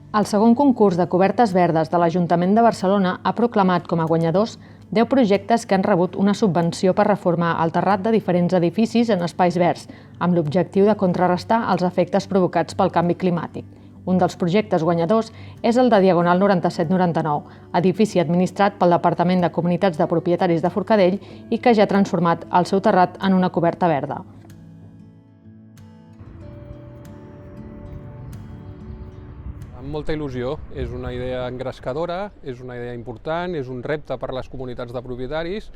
El segon concurs de cobertes verdes de l'Ajuntament de Barcelona ha proclamat com a guanyadors 10 projectes que han rebut una subvenció per reformar el terrat de diferents edificis en espais verds, amb l'objectiu de contrarrestar els efectes provocats pel canvi climàtic. Un dels projectes guanyadors és el de Diagonal 9799, edifici administrat pel Departament de Comunitats de Propietaris de Forcadell i que ja ha transformat el seu terrat en una coberta verda. Amb molta il·lusió, és una idea engrescadora, és una idea important, és un repte per a les comunitats de propietaris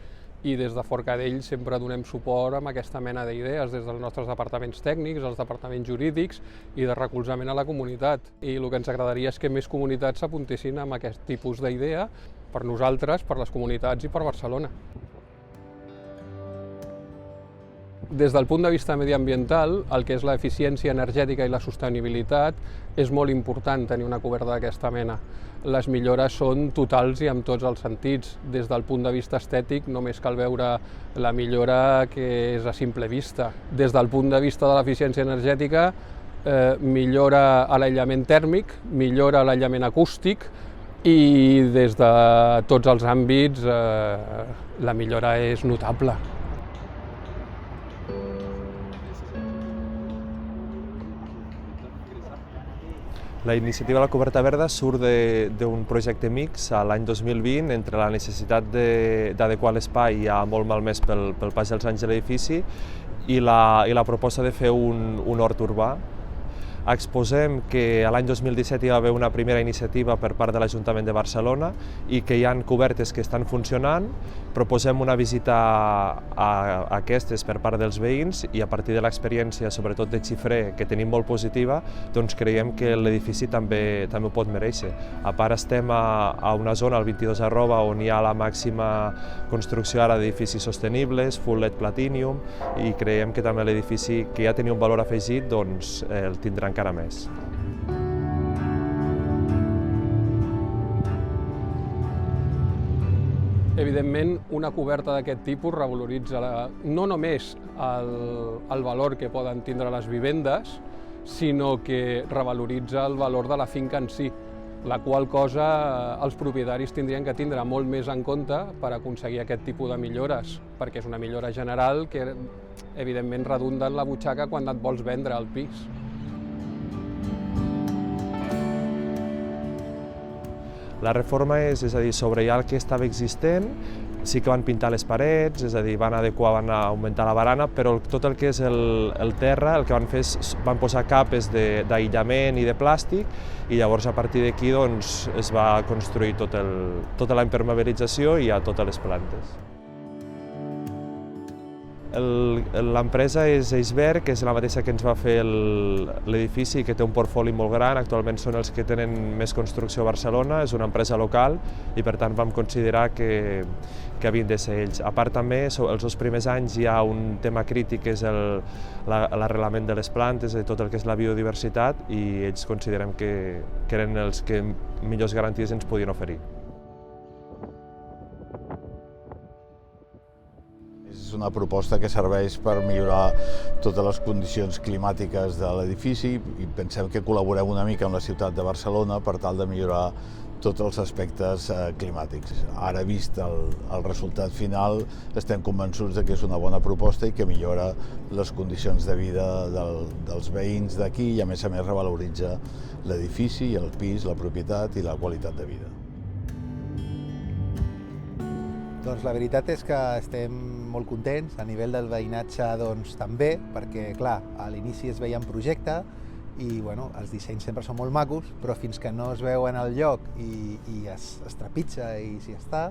i des de Forcadell sempre donem suport amb aquesta mena d'idees des dels nostres departaments tècnics, els departaments jurídics i de recolzament a la comunitat. I el que ens agradaria és que més comunitats s'apuntessin amb aquest tipus d'idea per nosaltres, per les comunitats i per Barcelona. Des del punt de vista mediambiental, el que és l'eficiència energètica i la sostenibilitat, és molt important tenir una coberta d'aquesta mena. Les millores són totals i amb tots els sentits. Des del punt de vista estètic només cal veure la millora que és a simple vista. Des del punt de vista de l'eficiència energètica, millora l'aïllament tèrmic, millora l'aïllament acústic i des de tots els àmbits la millora és notable. La iniciativa de la coberta verda surt d'un projecte mix a l'any 2020 entre la necessitat d'adequar l'espai ja molt malmès pel pas dels anys de l'edifici i la proposta de fer un hort urbà. Exposem que l'any 2017 hi va haver una primera iniciativa per part de l'Ajuntament de Barcelona i que hi ha cobertes que estan funcionant. Proposem una visita a aquestes per part dels veïns i a partir de l'experiència, sobretot de xifrer, que tenim molt positiva, doncs creiem que l'edifici també ho pot mereixer. A part estem a una zona, al 22 arroba, on hi ha la màxima construcció ara d'edificis sostenibles, full LED Platinum, i creiem que també l'edifici, que ja tenia un valor afegit, doncs el tindrà encara més. Evidentment, una coberta d'aquest tipus revaloritza no només el valor que poden tindre les vivendes, sinó que revaloritza el valor de la finca en si, la qual cosa els propietaris tindrien que tindre molt més en compte per aconseguir aquest tipus de millores, perquè és una millora general que evidentment redunda en la butxaca quan et vols vendre el pis. La reforma és a dir, sobre ja el que estava existent, sí que van pintar les parets, és a dir, van adequar, van augmentar la barana, però tot el que és el terra, el que van fer és van posar capes d'aïllament i de plàstic i llavors a partir d'aquí doncs, es va construir tota la impermeabilització i a totes les plantes. L'empresa és Eisberg, que és la mateixa que ens va fer l'edifici, que té un portfoli molt gran. Actualment són els que tenen més construcció a Barcelona, és una empresa local i per tant vam considerar que havien de ser ells. A part també, els 2 primers anys hi ha un tema crític que és l'arrelament de les plantes, de tot el que és la biodiversitat, i ells considerem que eren els que millors garanties ens podien oferir. És una proposta que serveix per millorar totes les condicions climàtiques de l'edifici i pensem que col·laborem una mica amb la ciutat de Barcelona per tal de millorar tots els aspectes climàtics. Ara, vist el resultat final, estem convençuts que és una bona proposta i que millora les condicions de vida dels veïns d'aquí i a més revaloritza l'edifici, el pis, la propietat i la qualitat de vida. Doncs la veritat és que estem molt contents, a nivell del veïnatge doncs, també, perquè clar, a l'inici es veia en projecte i bueno, els dissenys sempre són molt macos, però fins que no es veu en el lloc i es trepitja i s'hi està,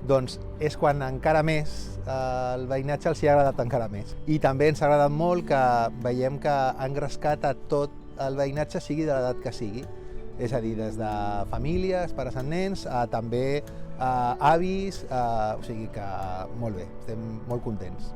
doncs és quan encara més el veïnatge els hi ha agradat encara més. I també ens ha agradat molt que veiem que ha engrescat a tot el veïnatge, sigui de l'edat que sigui. És a dir, des de famílies, pares amb nens, a també avis, o sigui que molt bé, estem molt contents.